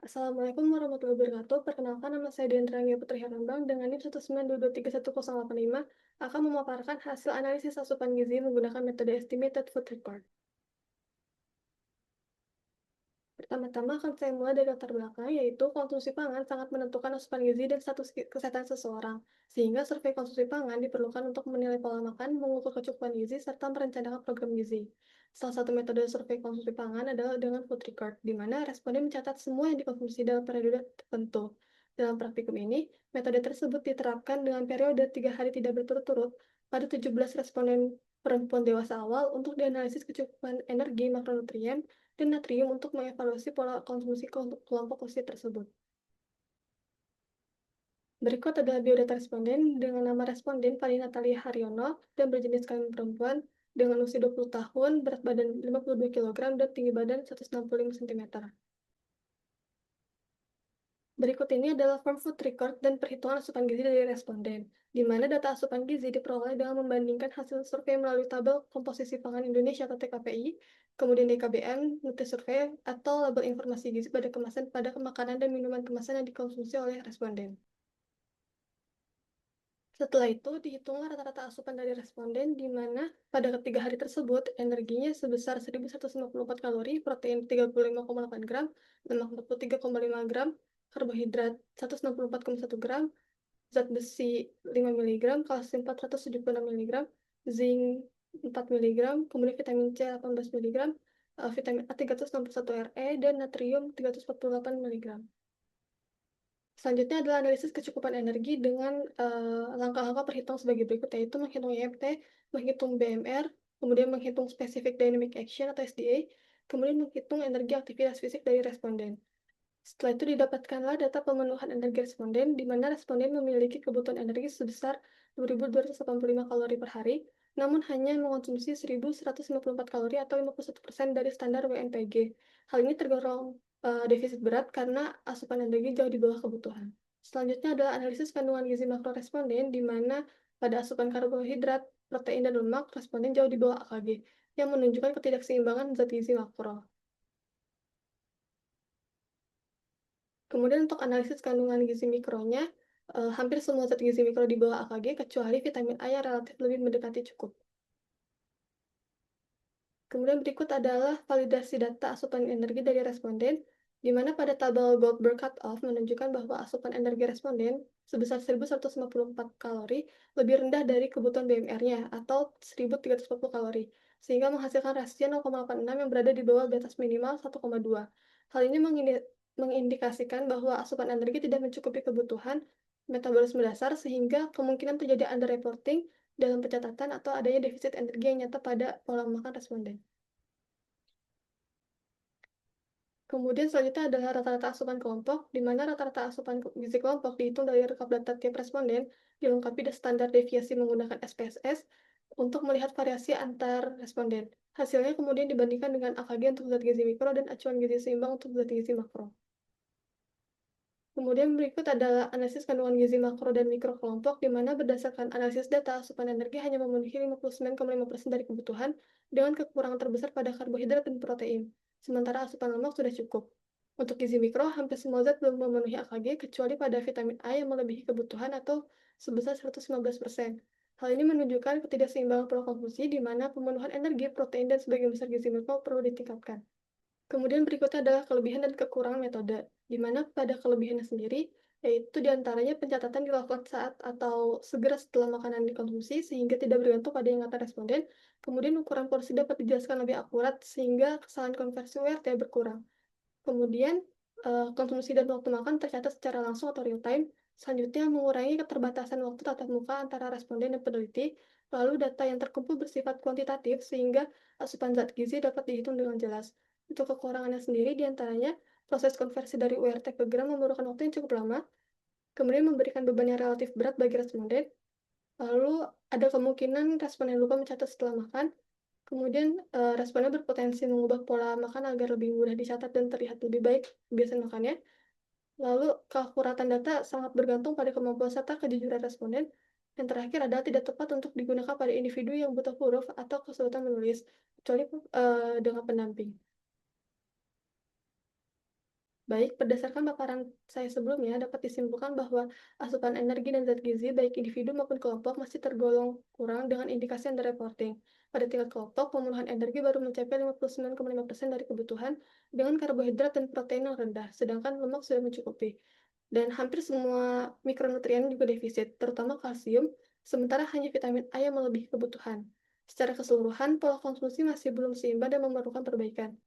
Assalamualaikum warahmatullahi wabarakatuh. Perkenalkan, nama saya Diantaranya Putri Herlambang dengan NIM 192231085 akan memaparkan hasil analisis asupan gizi menggunakan metode Estimated Food Record. Pertama-tama akan saya mulai dari latar belakang, yaitu konsumsi pangan sangat menentukan asupan gizi dan status kesehatan seseorang. Sehingga survei konsumsi pangan diperlukan untuk menilai pola makan, mengukur kecukupan gizi, serta merencanakan program gizi. Salah satu metode survei konsumsi pangan adalah dengan food record, di mana responden mencatat semua yang dikonsumsi dalam periode tertentu. Dalam praktikum ini, metode tersebut diterapkan dengan periode 3 hari tidak berturut-turut pada 17 responden perempuan dewasa awal untuk dianalisis kecukupan energi makronutrien dan natrium untuk mengevaluasi pola konsumsi kelompok usia tersebut. Berikut adalah biodata responden dengan nama responden Fani Natalia Haryono dan berjenis kelamin perempuan dengan usia 20 tahun, berat badan 52 kg, dan tinggi badan 165 cm. Berikut ini adalah form food record dan perhitungan asupan gizi dari responden, di mana data asupan gizi diperoleh dengan membandingkan hasil survei melalui tabel komposisi pangan Indonesia atau TKPI, kemudian DKBM, Nutrisurvey, atau label informasi gizi pada kemasan pada makanan dan minuman kemasan yang dikonsumsi oleh responden. Setelah itu, dihitunglah rata-rata asupan dari responden, di mana pada ketiga hari tersebut, energinya sebesar 1.154 kalori, protein 35,8 gram, lemak 43,5 gram, karbohidrat 164,1 gram, zat besi 5 mg, kalsium 476 mg, zinc 4 mg, kemudian vitamin C 18 mg, vitamin A 361 Re, dan natrium 348 mg. Selanjutnya adalah analisis kecukupan energi dengan langkah-langkah perhitungan sebagai berikut, yaitu menghitung IMT, menghitung BMR, kemudian menghitung Specific Dynamic Action atau SDA, kemudian menghitung energi aktivitas fisik dari responden. Setelah itu didapatkanlah data pemenuhan energi responden, di mana responden memiliki kebutuhan energi sebesar 2.285 kalori per hari, namun hanya mengonsumsi 1.154 kalori atau 51% dari standar WNPG. Hal ini tergolong defisit berat karena asupan energi jauh di bawah kebutuhan. Selanjutnya adalah analisis kandungan gizi makro responden, di mana pada asupan karbohidrat, protein, dan lemak, responden jauh di bawah AKG, yang menunjukkan ketidakseimbangan zat gizi makro. Kemudian untuk analisis kandungan gizi mikronya, hampir semua zat gizi mikro di bawah AKG kecuali vitamin A yang relatif lebih mendekati cukup. Kemudian berikut adalah validasi data asupan energi dari responden, di mana pada tabel Goldberg Cut-Off menunjukkan bahwa asupan energi responden sebesar 1.154 kalori lebih rendah dari kebutuhan BMR-nya atau 1.340 kalori, sehingga menghasilkan rasio 0,86 yang berada di bawah batas minimal 1,2. Hal ini mengindikasikan bahwa asupan energi tidak mencukupi kebutuhan metabolisme dasar, sehingga kemungkinan terjadi underreporting dalam pencatatan atau adanya defisit energi yang nyata pada pola makan responden. Kemudian selanjutnya adalah rata-rata asupan kelompok, di mana rata-rata asupan gizi kelompok dihitung dari rekap data tiap responden, dilengkapi standar deviasi menggunakan SPSS untuk melihat variasi antar responden. Hasilnya kemudian dibandingkan dengan AKG untuk zat gizi mikro dan acuan gizi seimbang untuk zat gizi makro. Kemudian berikut adalah analisis kandungan gizi makro dan mikro kelompok, di mana berdasarkan analisis data, asupan energi hanya memenuhi 59,5% dari kebutuhan, dengan kekurangan terbesar pada karbohidrat dan protein, sementara asupan lemak sudah cukup. Untuk gizi mikro, hampir semua zat belum memenuhi AKG, kecuali pada vitamin A yang melebihi kebutuhan atau sebesar 115%. Hal ini menunjukkan ketidakseimbangan pola konsumsi, di mana pemenuhan energi, protein, dan sebagian besar gizi mikro perlu ditingkatkan. Kemudian berikutnya adalah kelebihan dan kekurangan metode, di mana pada kelebihannya sendiri, yaitu diantaranya pencatatan dilakukan saat atau segera setelah makanan dikonsumsi sehingga tidak bergantung pada ingatan responden. Kemudian ukuran porsi dapat dijelaskan lebih akurat sehingga kesalahan konversi URT berkurang. Kemudian konsumsi dan waktu makan tercatat secara langsung atau real time. Selanjutnya mengurangi keterbatasan waktu tatap muka antara responden dan peneliti. Lalu data yang terkumpul bersifat kuantitatif sehingga asupan zat gizi dapat dihitung dengan jelas. Untuk kekurangannya sendiri diantaranya proses konversi dari URT ke gram memerlukan waktu yang cukup lama, kemudian memberikan beban yang relatif berat bagi responden, lalu ada kemungkinan responden lupa mencatat setelah makan, kemudian responden berpotensi mengubah pola makan agar lebih mudah dicatat dan terlihat lebih baik kebiasaan makannya. Lalu keakuratan data sangat bergantung pada kemampuan serta kejujuran responden. Yang terakhir adalah tidak tepat untuk digunakan pada individu yang buta huruf atau kesulitan menulis, kecuali dengan pendamping. Baik, berdasarkan paparan saya sebelumnya, dapat disimpulkan bahwa asupan energi dan zat gizi baik individu maupun kelompok masih tergolong kurang dengan indikasi underreporting. Pada tingkat kelompok, pemenuhan energi baru mencapai 59,5% dari kebutuhan dengan karbohidrat dan protein yang rendah, sedangkan lemak sudah mencukupi. Dan hampir semua mikronutrien juga defisit, terutama kalsium, sementara hanya vitamin A yang melebihi kebutuhan. Secara keseluruhan, pola konsumsi masih belum seimbang dan memerlukan perbaikan.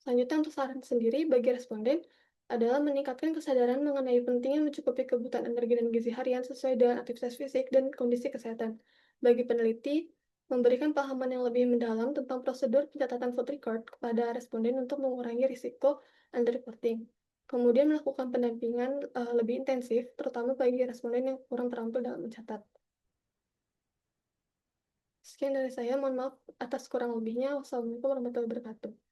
Selanjutnya untuk saran sendiri bagi responden adalah meningkatkan kesadaran mengenai pentingnya mencukupi kebutuhan energi dan gizi harian sesuai dengan aktivitas fisik dan kondisi kesehatan. Bagi peneliti, memberikan pahaman yang lebih mendalam tentang prosedur pencatatan food record kepada responden untuk mengurangi risiko underreporting. Kemudian melakukan pendampingan lebih intensif, terutama bagi responden yang kurang terampil dalam mencatat. Sekian dari saya, mohon maaf atas kurang lebihnya. Wassalamualaikum warahmatullahi wabarakatuh.